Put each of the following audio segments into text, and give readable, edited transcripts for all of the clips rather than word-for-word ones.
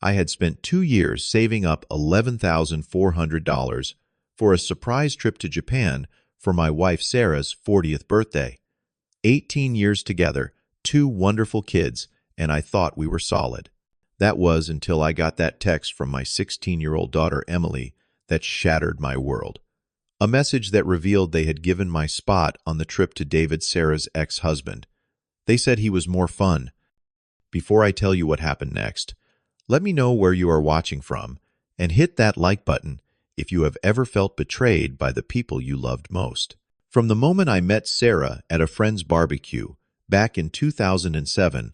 I had spent 2 years saving up $11,400 for a surprise trip to Japan for my wife Sarah's 40th birthday. 18 years together, two wonderful kids, and I thought we were solid. That was until I got that text from my 16-year-old daughter Emily that shattered my world. A message that revealed they had given my spot on the trip to David Sarah's ex-husband. They said he was more fun. Before I tell you what happened next, let me know where you are watching from, and hit that like button if you have ever felt betrayed by the people you loved most. From the moment I met Sarah at a friend's barbecue back in 2007,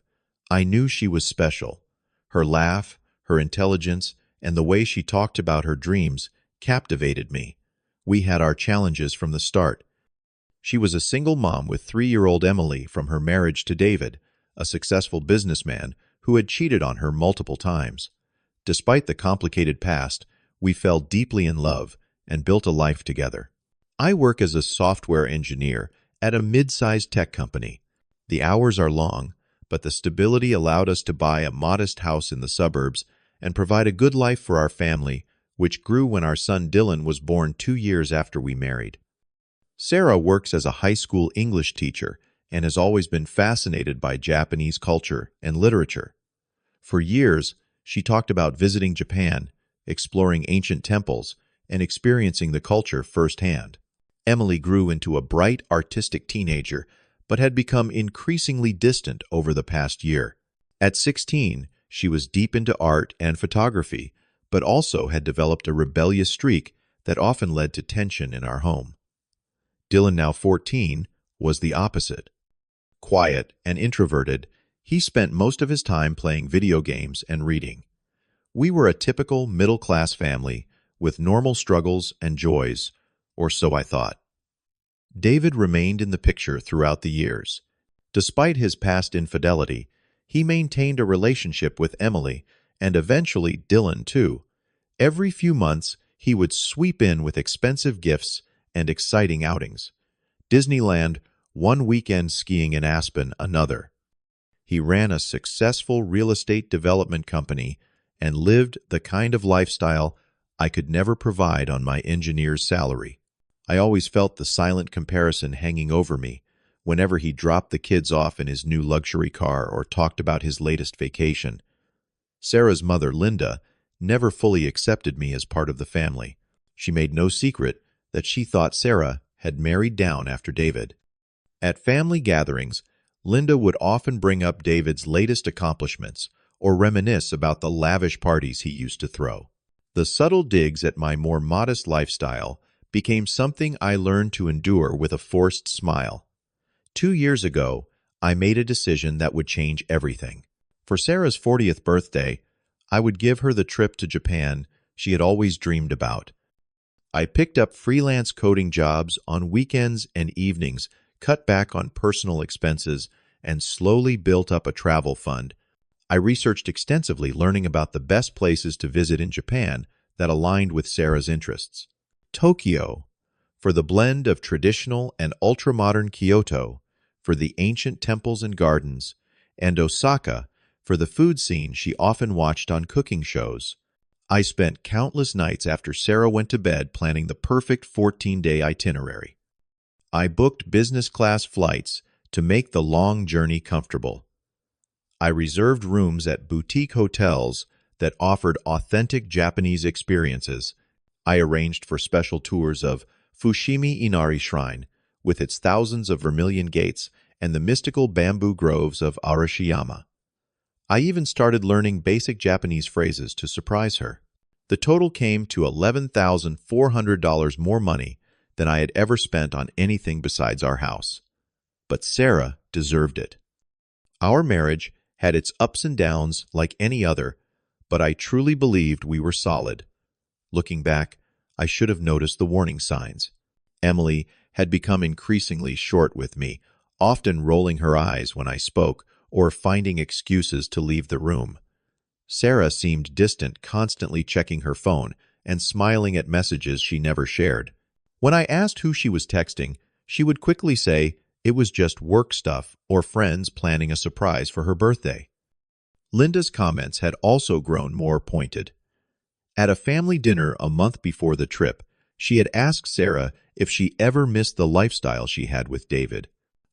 I knew she was special. Her laugh, her intelligence, and the way she talked about her dreams captivated me. We had our challenges from the start. She was a single mom with 3-year-old Emily from her marriage to David, a successful businessman who had cheated on her multiple times. Despite the complicated past, we fell deeply in love and built a life together. I work as a software engineer at a mid-sized tech company. The hours are long, but the stability allowed us to buy a modest house in the suburbs and provide a good life for our family, which grew when our son Dylan was born 2 years after we married. Sarah works as a high school English teacher and has always been fascinated by Japanese culture and literature. For years, she talked about visiting Japan, exploring ancient temples, and experiencing the culture firsthand. Emily grew into a bright, artistic teenager, but had become increasingly distant over the past year. At 16, she was deep into art and photography, but also had developed a rebellious streak that often led to tension in our home. Dylan, now 14, was the opposite. Quiet and introverted, he spent most of his time playing video games and reading. We were a typical middle-class family with normal struggles and joys, or so I thought. David remained in the picture throughout the years. Despite his past infidelity, he maintained a relationship with Emily and eventually Dylan too. Every few months, he would sweep in with expensive gifts and exciting outings. Disneyland, one weekend skiing in Aspen, another. He ran a successful real estate development company and lived the kind of lifestyle I could never provide on my engineer's salary. I always felt the silent comparison hanging over me whenever he dropped the kids off in his new luxury car or talked about his latest vacation. Sarah's mother, Linda, never fully accepted me as part of the family. She made no secret that she thought Sarah had married down after David. At family gatherings, Linda would often bring up David's latest accomplishments or reminisce about the lavish parties he used to throw. The subtle digs at my more modest lifestyle became something I learned to endure with a forced smile. 2 years ago, I made a decision that would change everything. For Sarah's 40th birthday, I would give her the trip to Japan she had always dreamed about. I picked up freelance coding jobs on weekends and evenings, cut back on personal expenses, and slowly built up a travel fund. I researched extensively, learning about the best places to visit in Japan that aligned with Sarah's interests. Tokyo, for the blend of traditional and ultra-modern Kyoto, for the ancient temples and gardens, and Osaka, for the food scene she often watched on cooking shows. I spent countless nights after Sarah went to bed planning the perfect 14-day itinerary. I booked business-class flights to make the long journey comfortable. I reserved rooms at boutique hotels that offered authentic Japanese experiences. I arranged for special tours of Fushimi Inari Shrine, with its thousands of vermilion gates, and the mystical bamboo groves of Arashiyama. I even started learning basic Japanese phrases to surprise her. The total came to $11,400 more money than I had ever spent on anything besides our house. But Sarah deserved it. Our marriage had its ups and downs like any other, but I truly believed we were solid. Looking back, I should have noticed the warning signs. Emily had become increasingly short with me, often rolling her eyes when I spoke or finding excuses to leave the room. Sarah seemed distant, constantly checking her phone and smiling at messages she never shared. When I asked who she was texting, she would quickly say it was just work stuff or friends planning a surprise for her birthday. Linda's comments had also grown more pointed. At a family dinner a month before the trip, she had asked Sarah if she ever missed the lifestyle she had with David.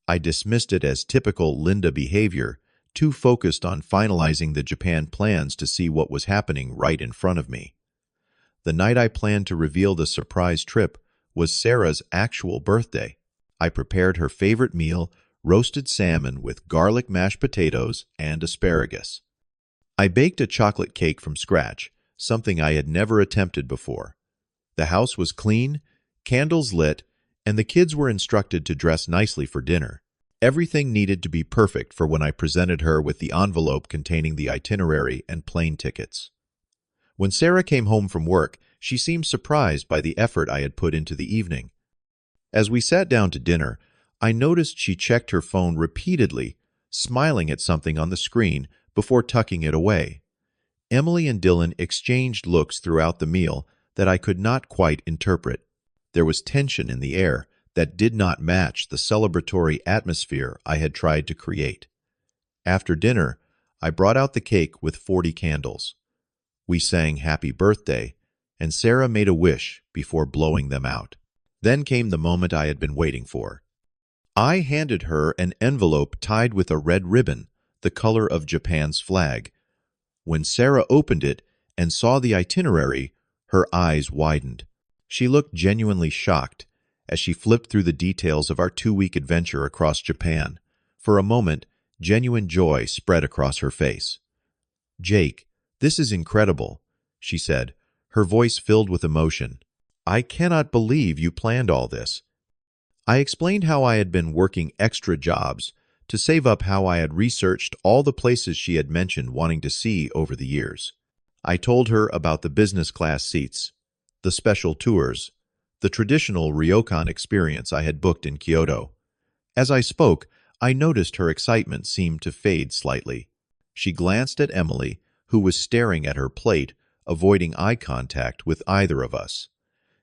I dismissed it as typical Linda behavior, too focused on finalizing the Japan plans to see what was happening right in front of me. The night I planned to reveal the surprise trip was Sarah's actual birthday. I prepared her favorite meal, roasted salmon with garlic mashed potatoes and asparagus. I baked a chocolate cake from scratch, something I had never attempted before. The house was clean, candles lit, and the kids were instructed to dress nicely for dinner. Everything needed to be perfect for when I presented her with the envelope containing the itinerary and plane tickets. When Sarah came home from work, she seemed surprised by the effort I had put into the evening. As we sat down to dinner, I noticed she checked her phone repeatedly, smiling at something on the screen before tucking it away. Emily and Dylan exchanged looks throughout the meal that I could not quite interpret. There was tension in the air that did not match the celebratory atmosphere I had tried to create. After dinner, I brought out the cake with 40 candles. We sang Happy Birthday, and Sarah made a wish before blowing them out. Then came the moment I had been waiting for. I handed her an envelope tied with a red ribbon, the color of Japan's flag. When Sarah opened it and saw the itinerary, her eyes widened. She looked genuinely shocked as she flipped through the details of our 2-week adventure across Japan. For a moment, genuine joy spread across her face. "Jake, this is incredible," she said, her voice filled with emotion. "I cannot believe you planned all this." I explained how I had been working extra jobs to save up, how I had researched all the places she had mentioned wanting to see over the years. I told her about the business class seats, the special tours, the traditional ryokan experience I had booked in Kyoto. As I spoke, I noticed her excitement seemed to fade slightly. She glanced at Emily, who was staring at her plate, avoiding eye contact with either of us.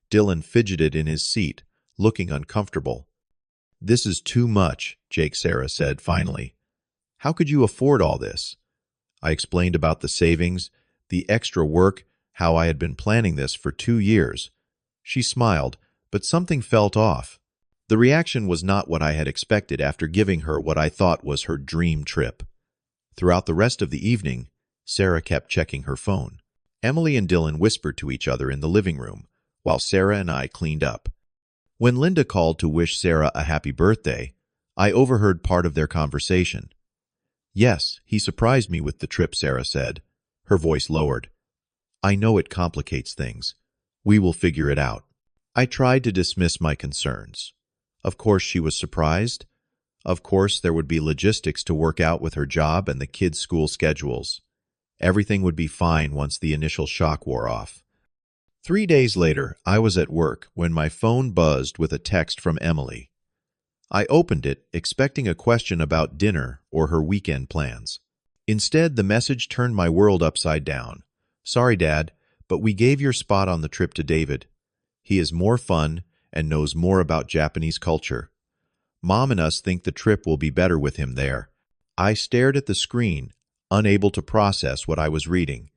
Dylan fidgeted in his seat, looking uncomfortable. "This is too much," Jake Sarah said finally. "How could you afford all this?" I explained about the savings, the extra work, how I had been planning this for 2 years. She smiled, but something felt off. The reaction was not what I had expected after giving her what I thought was her dream trip. Throughout the rest of the evening, Sarah kept checking her phone. Emily and Dylan whispered to each other in the living room, while Sarah and I cleaned up. When Linda called to wish Sarah a happy birthday, I overheard part of their conversation. "Yes, he surprised me with the trip," Sarah said. Her voice lowered. "I know it complicates things. We will figure it out." I tried to dismiss my concerns. Of course she was surprised. Of course there would be logistics to work out with her job and the kids' school schedules. Everything would be fine once the initial shock wore off. 3 days later, I was at work when my phone buzzed with a text from Emily. I opened it, expecting a question about dinner or her weekend plans. Instead, the message turned my world upside down. "Sorry, Dad, but we gave your spot on the trip to David. He is more fun and knows more about Japanese culture. Mom and us think the trip will be better with him there." I stared at the screen, unable to process what I was reading.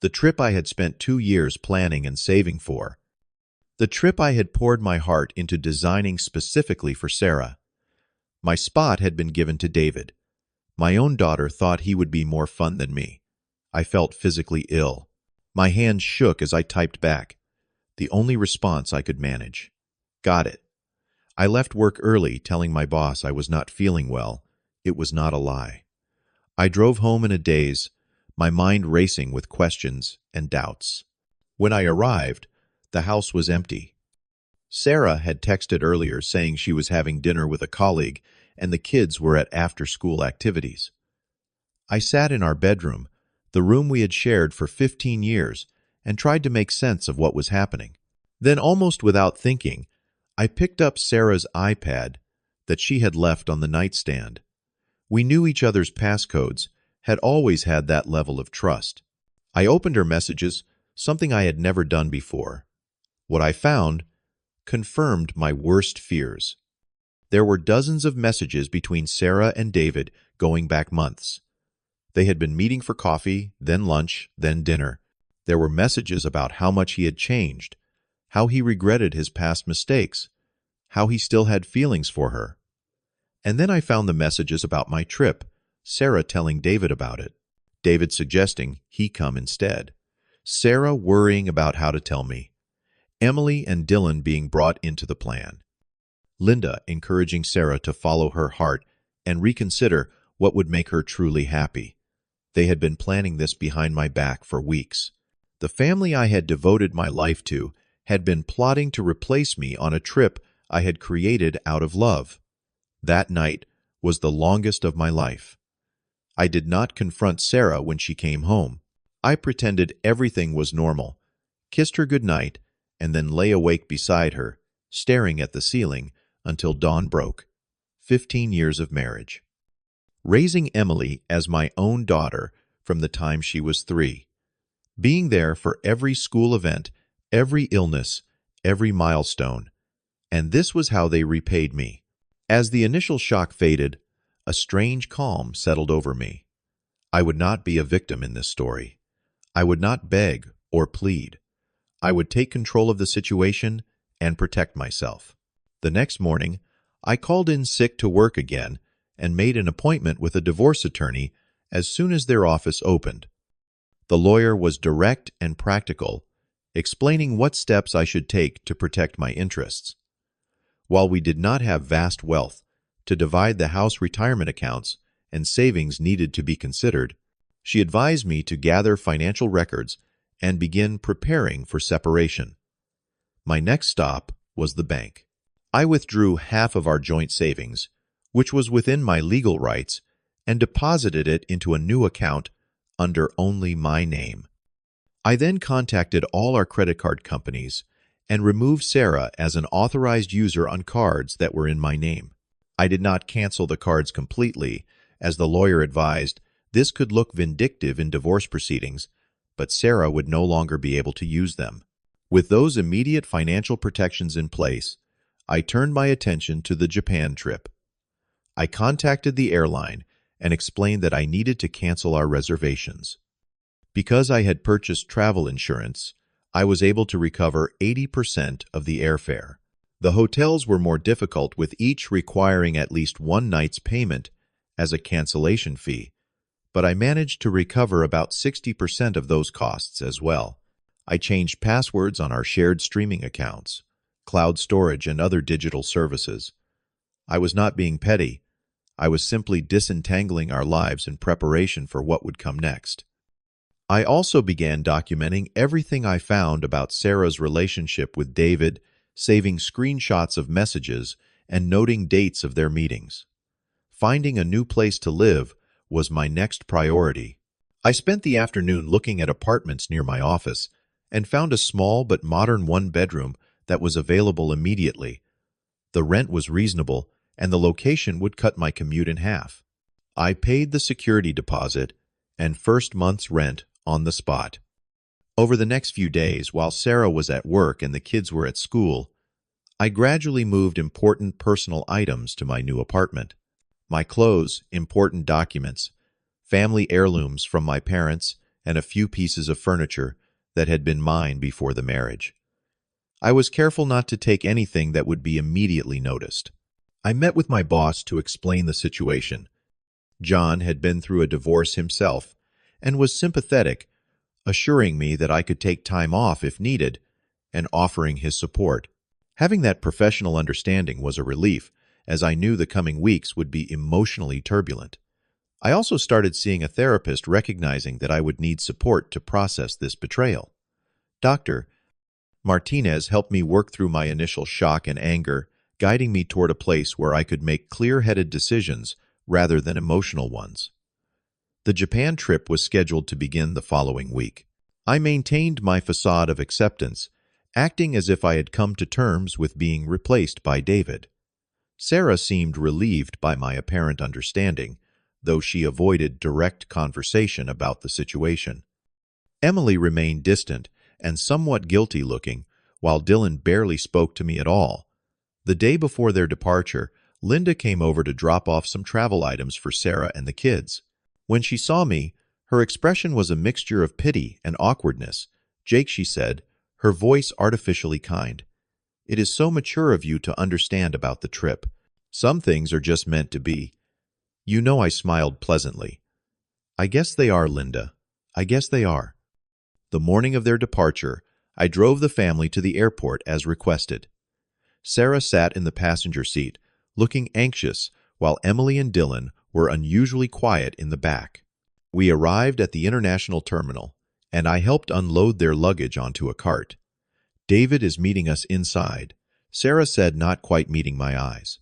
The trip I had spent 2 years planning and saving for. The trip I had poured my heart into designing specifically for Sarah. My spot had been given to David. My own daughter thought he would be more fun than me. I felt physically ill. My hands shook as I typed back. The only response I could manage. "Got it." I left work early, telling my boss I was not feeling well. It was not a lie. I drove home in a daze, my mind racing with questions and doubts. When I arrived, the house was empty. Sarah had texted earlier saying she was having dinner with a colleague and the kids were at after-school activities. I sat in our bedroom, the room we had shared for 15 years, and tried to make sense of what was happening. Then, almost without thinking, I picked up Sarah's iPad that she had left on the nightstand. We knew each other's passcodes, had always had that level of trust. I opened her messages, something I had never done before. What I found confirmed my worst fears. There were dozens of messages between Sarah and David going back months. They had been meeting for coffee, then lunch, then dinner. There were messages about how much he had changed, how he regretted his past mistakes, how he still had feelings for her. And then I found the messages about my trip, Sarah telling David about it, David suggesting he come instead, Sarah worrying about how to tell me, Emily and Dylan being brought into the plan, Linda encouraging Sarah to follow her heart and reconsider what would make her truly happy. They had been planning this behind my back for weeks. The family I had devoted my life to had been plotting to replace me on a trip I had created out of love. That night was the longest of my life. I did not confront Sarah when she came home. I pretended everything was normal, kissed her goodnight, and then lay awake beside her, staring at the ceiling until dawn broke. 15 years of marriage. Raising Emily as my own daughter from the time she was 3. Being there for every school event, every illness, every milestone. And this was how they repaid me. As the initial shock faded, a strange calm settled over me. I would not be a victim in this story. I would not beg or plead. I would take control of the situation and protect myself. The next morning, I called in sick to work again and made an appointment with a divorce attorney as soon as their office opened. The lawyer was direct and practical, explaining what steps I should take to protect my interests. While we did not have vast wealth to divide the house retirement accounts and savings needed to be considered, she advised me to gather financial records and begin preparing for separation. My next stop was the bank. I withdrew half of our joint savings, which was within my legal rights, and deposited it into a new account under only my name. I then contacted all our credit card companies and removed Sarah as an authorized user on cards that were in my name. I did not cancel the cards completely, as the lawyer advised this could look vindictive in divorce proceedings, but Sarah would no longer be able to use them. With those immediate financial protections in place, I turned my attention to the Japan trip. I contacted the airline and explained that I needed to cancel our reservations. Because I had purchased travel insurance, I was able to recover 80% of the airfare. The hotels were more difficult, with each requiring at least one night's payment as a cancellation fee, but I managed to recover about 60% of those costs as well. I changed passwords on our shared streaming accounts, cloud storage, and other digital services. I was not being petty. I was simply disentangling our lives in preparation for what would come next. I also began documenting everything I found about Sarah's relationship with David, saving screenshots of messages and noting dates of their meetings. Finding a new place to live was my next priority. I spent the afternoon looking at apartments near my office and found a small but modern one-bedroom that was available immediately. The rent was reasonable, and the location would cut my commute in half. I paid the security deposit and first month's rent on the spot. Over the next few days, while Sarah was at work and the kids were at school, I gradually moved important personal items to my new apartment. My clothes, important documents, family heirlooms from my parents, and a few pieces of furniture that had been mine before the marriage. I was careful not to take anything that would be immediately noticed. I met with my boss to explain the situation. John had been through a divorce himself and was sympathetic, assuring me that I could take time off if needed and offering his support. Having that professional understanding was a relief, as I knew the coming weeks would be emotionally turbulent. I also started seeing a therapist, recognizing that I would need support to process this betrayal. Dr. Martinez helped me work through my initial shock and anger, guiding me toward a place where I could make clear-headed decisions rather than emotional ones. The Japan trip was scheduled to begin the following week. I maintained my facade of acceptance, acting as if I had come to terms with being replaced by David. Sarah seemed relieved by my apparent understanding, though she avoided direct conversation about the situation. Emily remained distant and somewhat guilty-looking, while Dylan barely spoke to me at all. The day before their departure, Linda came over to drop off some travel items for Sarah and the kids. When she saw me, her expression was a mixture of pity and awkwardness. "Jake," she said, her voice artificially kind, "it is so mature of you to understand about the trip. Some things are just meant to be." You know, I smiled pleasantly. "I guess they are, Linda. I guess they are." The morning of their departure, I drove the family to the airport as requested. Sarah sat in the passenger seat, looking anxious, while Emily and Dylan were unusually quiet in the back. We arrived at the international terminal, and I helped unload their luggage onto a cart. "David is meeting us inside," Sarah said, not quite meeting my eyes.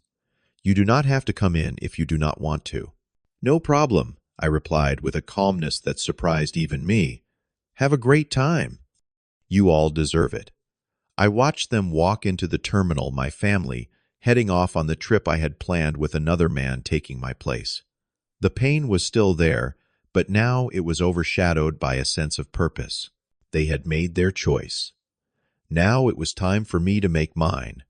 "You do not have to come in if you do not want to." "No problem," I replied with a calmness that surprised even me. "Have a great time." "You all deserve it." I watched them walk into the terminal, my family, heading off on the trip I had planned with another man taking my place. The pain was still there, but now it was overshadowed by a sense of purpose. They had made their choice. Now it was time for me to make mine.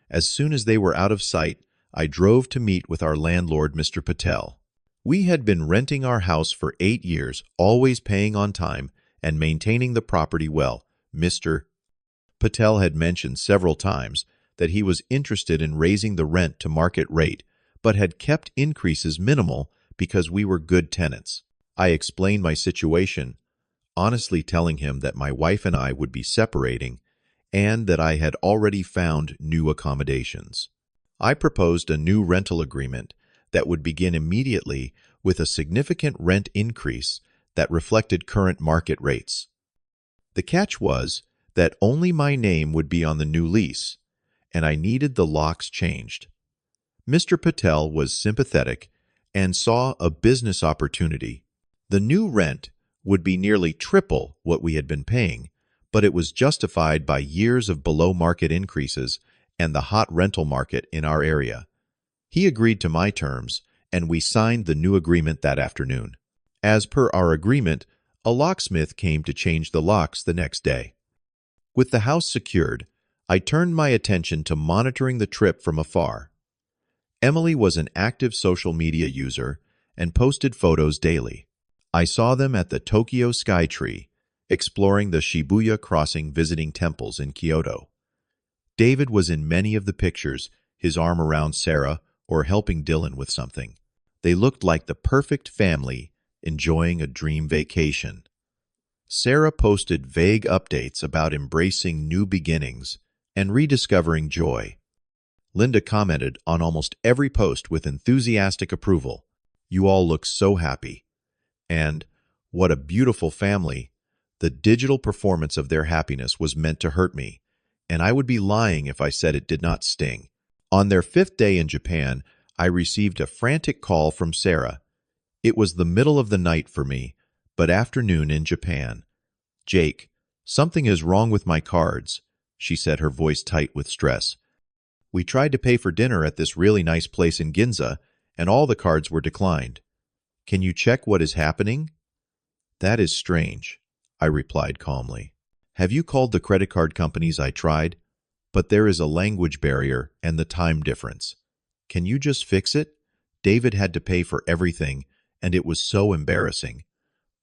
As soon as they were out of sight, I drove to meet with our landlord, Mr. Patel. We had been renting our house for 8 years, always paying on time and maintaining the property well. Mr. Patel had mentioned several times that he was interested in raising the rent to market rate, but had kept increases minimal because we were good tenants. I explained my situation, honestly telling him that my wife and I would be separating and that I had already found new accommodations. I proposed a new rental agreement that would begin immediately with a significant rent increase that reflected current market rates. The catch was that only my name would be on the new lease, and I needed the locks changed. Mr. Patel was sympathetic and saw a business opportunity. The new rent would be nearly triple what we had been paying, but it was justified by years of below-market increases and the hot rental market in our area. He agreed to my terms, and we signed the new agreement that afternoon. As per our agreement, a locksmith came to change the locks the next day. With the house secured, I turned my attention to monitoring the trip from afar. Emily was an active social media user and posted photos daily. I saw them at the Tokyo Skytree, exploring the Shibuya Crossing, visiting temples in Kyoto. David was in many of the pictures, his arm around Sarah or helping Dylan with something. They looked like the perfect family enjoying a dream vacation. Sarah posted vague updates about embracing new beginnings and rediscovering joy. Linda commented on almost every post with enthusiastic approval. "You all look so happy." And, "What a beautiful family." The digital performance of their happiness was meant to hurt me, and I would be lying if I said it did not sting. On their 5th day in Japan, I received a frantic call from Sarah. It was the middle of the night for me, but afternoon in Japan. "Jake, something is wrong with my cards," she said, her voice tight with stress. "We tried to pay for dinner at this really nice place in Ginza, and all the cards were declined. Can you check what is happening?" "That is strange," I replied calmly. "Have you called the credit card companies?" I tried. "But there is a language barrier and the time difference. Can you just fix it? David had to pay for everything, and it was so embarrassing."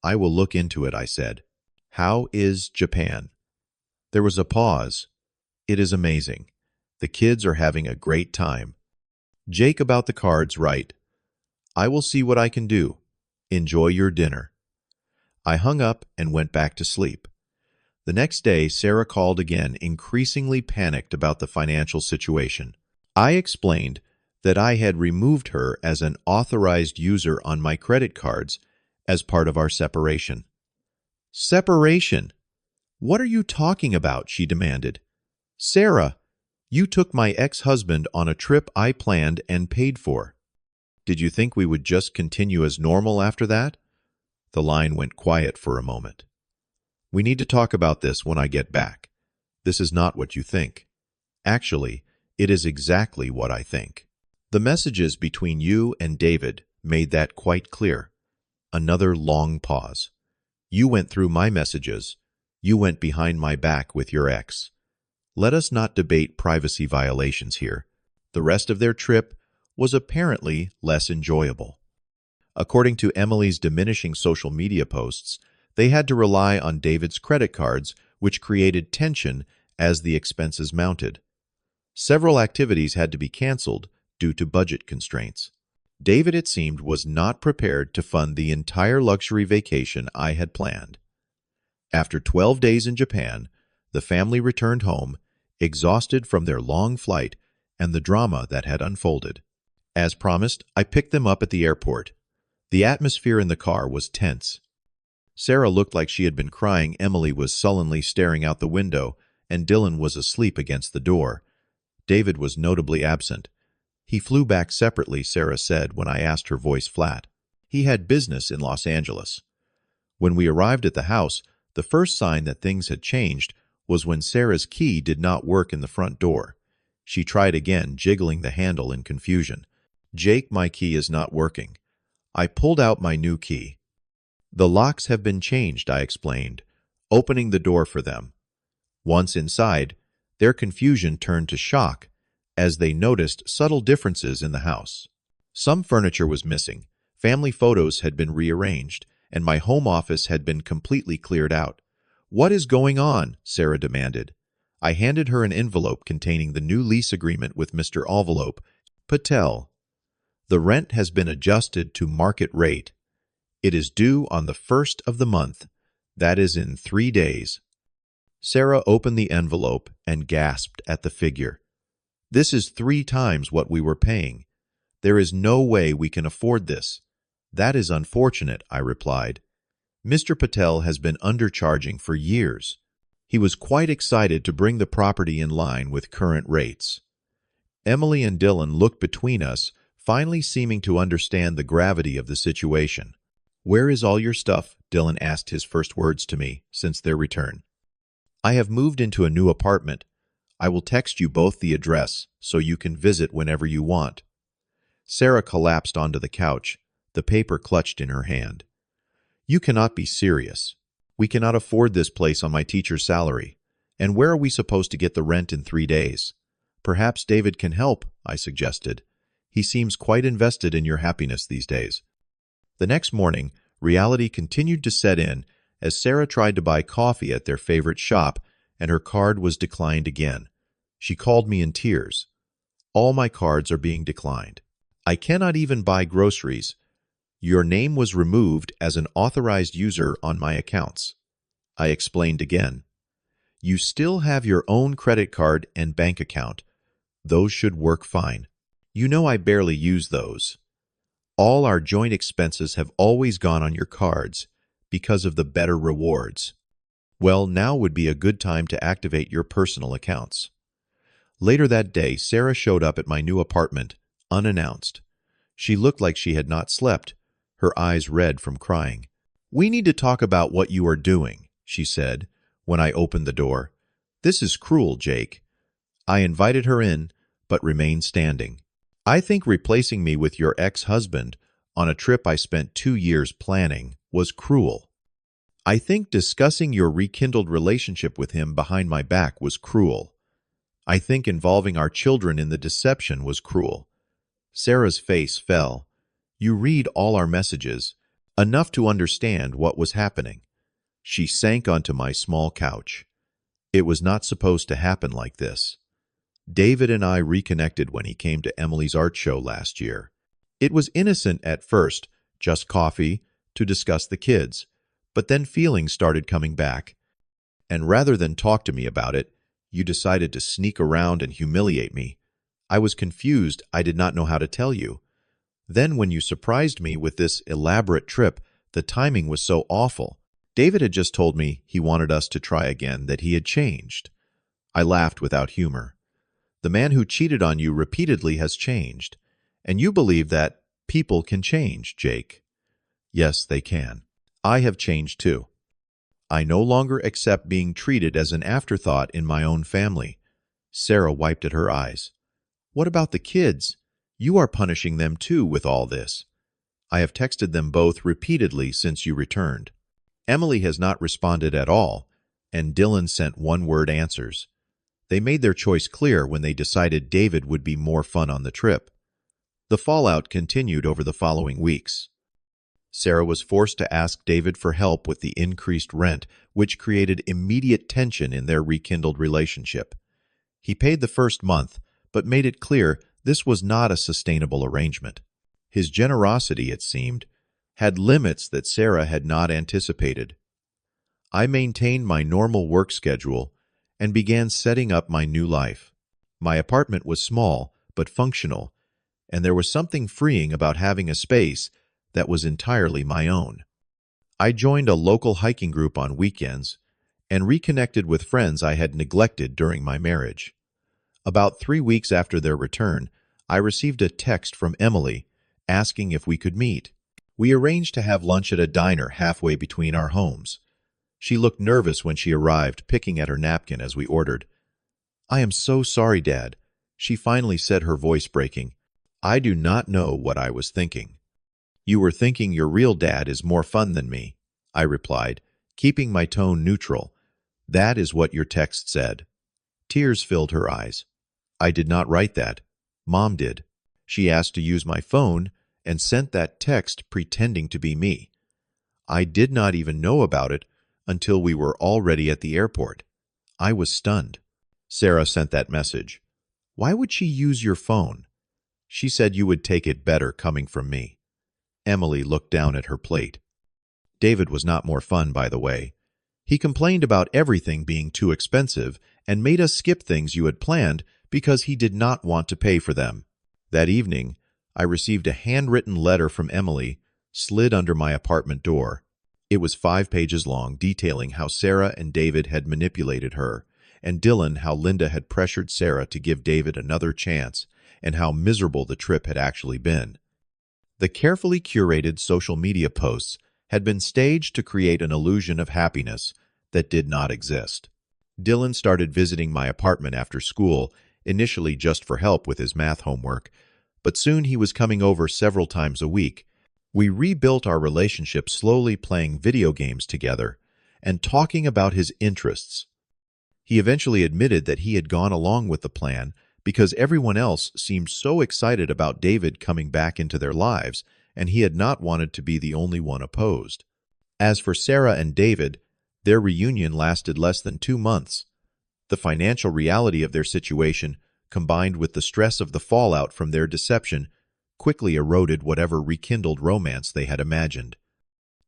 "I will look into it," I said. "How is Japan?" There was a pause. "It is amazing. The kids are having a great time." "Jake, about the cards, right? I will see what I can do. Enjoy your dinner." I hung up and went back to sleep. The next day, Sarah called again, increasingly panicked about the financial situation. I explained that I had removed her as an authorized user on my credit cards as part of our separation. "Separation? What are you talking about?" she demanded. "Sarah, you took my ex-husband on a trip I planned and paid for. Did you think we would just continue as normal after that?" The line went quiet for a moment. "We need to talk about this when I get back. This is not what you think. Actually, it is exactly what I think. The messages between you and David made that quite clear." Another long pause. "You went through my messages. You went behind my back with your ex. Let us not debate privacy violations here." The rest of their trip was apparently less enjoyable. According to Emily's diminishing social media posts, they had to rely on David's credit cards, which created tension as the expenses mounted. Several activities had to be canceled due to budget constraints. David, it seemed, was not prepared to fund the entire luxury vacation I had planned. After 12 days in Japan, the family returned home, exhausted from their long flight and the drama that had unfolded. As promised, I picked them up at the airport. The atmosphere in the car was tense. Sarah looked like she had been crying, Emily was sullenly staring out the window, and Dylan was asleep against the door. David was notably absent. He flew back separately, Sarah said when I asked, her voice flat. He had business in Los Angeles. When we arrived at the house, the first sign that things had changed was when Sarah's key did not work in the front door. She tried again, jiggling the handle in confusion. "Jake, my key is not working." I pulled out my new key. "The locks have been changed," I explained, opening the door for them. Once inside, their confusion turned to shock as they noticed subtle differences in the house. Some furniture was missing, family photos had been rearranged, and my home office had been completely cleared out. "What is going on?" Sarah demanded. I handed her an envelope containing the new lease agreement with Mr. Envelope Patel. "The rent has been adjusted to market rate. It is due on the 1st of the month. That is in 3 days. Sarah opened the envelope and gasped at the figure. "This is 3 times what we were paying. There is no way we can afford this." "That is unfortunate," I replied. "Mr. Patel has been undercharging for years." He was quite excited to bring the property in line with current rates. Emily and Dylan looked between us, finally seeming to understand the gravity of the situation. "Where is all your stuff?" Dylan asked, his first words to me since their return. "I have moved into a new apartment. I will text you both the address so you can visit whenever you want." Sarah collapsed onto the couch, the paper clutched in her hand. "You cannot be serious. We cannot afford this place on my teacher's salary. And where are we supposed to get the rent in 3 days? Perhaps David can help," I suggested. "He seems quite invested in your happiness these days." The next morning, reality continued to set in as Sarah tried to buy coffee at their favorite shop, and her card was declined again. She called me in tears. "All my cards are being declined. I cannot even buy groceries. Your name was removed as an authorized user on my accounts." I explained again. "You still have your own credit card and bank account. Those should work fine. You know I barely use those. All our joint expenses have always gone on your cards because of the better rewards. Well, now would be a good time to activate your personal accounts." Later that day, Sarah showed up at my new apartment, unannounced. She looked like she had not slept, her eyes red from crying. "We need to talk about what you are doing," she said when I opened the door. "This is cruel, Jake." I invited her in, but remained standing. "I think replacing me with your ex-husband on a trip I spent 2 years planning was cruel. I think discussing your rekindled relationship with him behind my back was cruel. I think involving our children in the deception was cruel." Sarah's face fell. "You read all our messages, enough to understand what was happening." She sank onto my small couch. "It was not supposed to happen like this. David and I reconnected when he came to Emily's art show last year. It was innocent at first, just coffee, to discuss the kids, but then feelings started coming back. And rather than talk to me about it, you decided to sneak around and humiliate me. I was confused, I did not know how to tell you. Then when you surprised me with this elaborate trip, the timing was so awful. David had just told me he wanted us to try again, that he had changed." I laughed without humor. "The man who cheated on you repeatedly has changed, and you believe that people can change, Jake." "Yes, they can. I have changed too. I no longer accept being treated as an afterthought in my own family." Sarah wiped at her eyes. "What about the kids? You are punishing them too with all this." "I have texted them both repeatedly since you returned. Emily has not responded at all, and Dylan sent one-word answers. They made their choice clear when they decided David would be more fun on the trip." The fallout continued over the following weeks. Sarah was forced to ask David for help with the increased rent, which created immediate tension in their rekindled relationship. He paid the first month, but made it clear this was not a sustainable arrangement. His generosity, it seemed, had limits that Sarah had not anticipated. I maintained my normal work schedule and began setting up my new life. My apartment was small but functional, and there was something freeing about having a space that was entirely my own. I joined a local hiking group on weekends and reconnected with friends I had neglected during my marriage. About 3 weeks after their return, I received a text from Emily asking if we could meet. We arranged to have lunch at a diner halfway between our homes. She looked nervous when she arrived, picking at her napkin as we ordered. "I am so sorry, Dad," she finally said, her voice breaking. "I do not know what I was thinking." "You were thinking your real dad is more fun than me," I replied, keeping my tone neutral. "That is what your text said." Tears filled her eyes. "I did not write that. Mom did. She asked to use my phone and sent that text pretending to be me. I did not even know about it until we were already at the airport. I was stunned." "Sarah sent that message. Why would she use your phone?" "She said you would take it better coming from me." Emily looked down at her plate. "David was not more fun, by the way. He complained about everything being too expensive and made us skip things you had planned because he did not want to pay for them." That evening, I received a handwritten letter from Emily, slid under my apartment door. It was 5 pages long, detailing how Sarah and David had manipulated her, and Dylan how Linda had pressured Sarah to give David another chance, and how miserable the trip had actually been. The carefully curated social media posts had been staged to create an illusion of happiness that did not exist. Dylan started visiting my apartment after school, initially just for help with his math homework, but soon he was coming over several times a week. We rebuilt our relationship slowly, playing video games together and talking about his interests. He eventually admitted that he had gone along with the plan because everyone else seemed so excited about David coming back into their lives, and he had not wanted to be the only one opposed. As for Sarah and David, their reunion lasted less than 2 months. The financial reality of their situation, combined with the stress of the fallout from their deception, quickly eroded whatever rekindled romance they had imagined.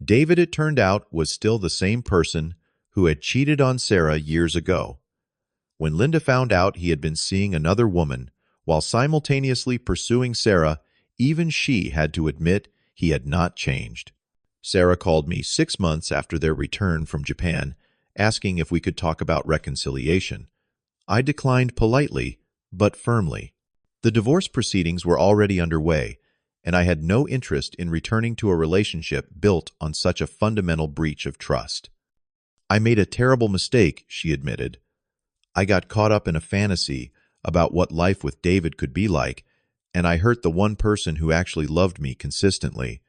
David, it turned out, was still the same person who had cheated on Sarah years ago. When Linda found out he had been seeing another woman while simultaneously pursuing Sarah, even she had to admit he had not changed. Sarah called me 6 months after their return from Japan, asking if we could talk about reconciliation. I declined politely, but firmly. The divorce proceedings were already underway, and I had no interest in returning to a relationship built on such a fundamental breach of trust. "I made a terrible mistake," she admitted. "I got caught up in a fantasy about what life with David could be like, and I hurt the one person who actually loved me consistently."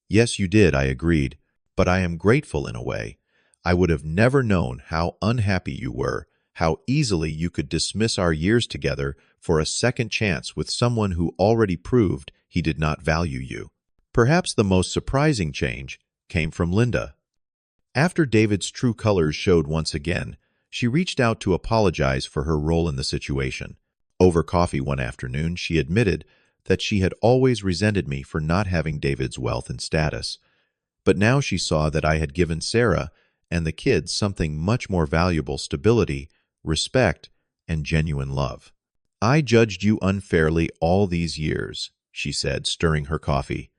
"Yes, you did," I agreed, "but I am grateful in a way. I would have never known how unhappy you were, how easily you could dismiss our years together for a second chance with someone who already proved he did not value you." Perhaps the most surprising change came from Linda. After David's true colors showed once again, she reached out to apologize for her role in the situation. Over coffee one afternoon, she admitted that she had always resented me for not having David's wealth and status. But now she saw that I had given Sarah and the kids something much more valuable: stability, respect, and genuine love. "I judged you unfairly all these years," she said, stirring her coffee.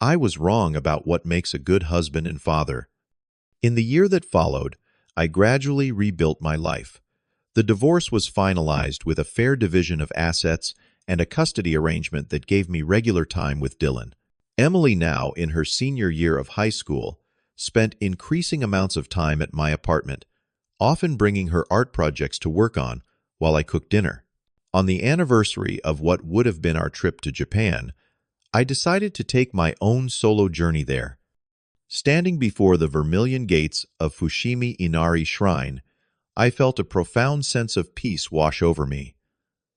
"I was wrong about what makes a good husband and father." In the year that followed, I gradually rebuilt my life. The divorce was finalized with a fair division of assets and a custody arrangement that gave me regular time with Dylan. Emily, now in her senior year of high school, spent increasing amounts of time at my apartment, often bringing her art projects to work on while I cooked dinner. On the anniversary of what would have been our trip to Japan, I decided to take my own solo journey there. Standing before the vermilion gates of Fushimi Inari Shrine, I felt a profound sense of peace wash over me.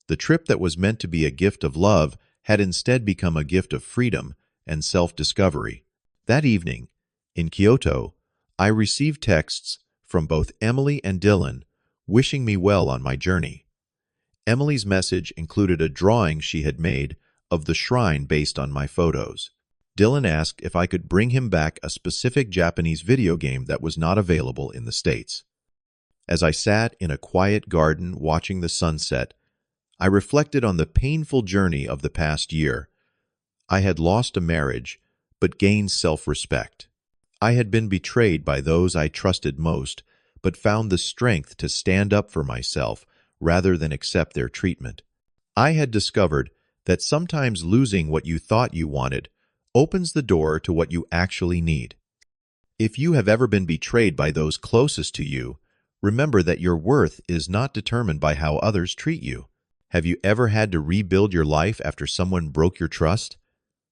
The trip that was meant to be a gift of love had instead become a gift of freedom and self-discovery. That evening, in Kyoto, I received texts from both Emily and Dylan wishing me well on my journey. Emily's message included a drawing she had made of the shrine based on my photos. Dylan asked if I could bring him back a specific Japanese video game that was not available in the States. As I sat in a quiet garden watching the sunset, I reflected on the painful journey of the past year. I had lost a marriage, but gained self-respect. I had been betrayed by those I trusted most, but found the strength to stand up for myself rather than accept their treatment. I had discovered that sometimes losing what you thought you wanted opens the door to what you actually need. If you have ever been betrayed by those closest to you, remember that your worth is not determined by how others treat you. Have you ever had to rebuild your life after someone broke your trust?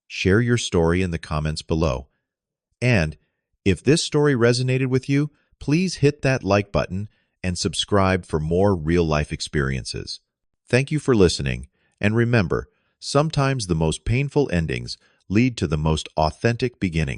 Share your story in the comments below. And if this story resonated with you, please hit that like button and subscribe for more real-life experiences. Thank you for listening, and remember, sometimes the most painful endings lead to the most authentic beginnings.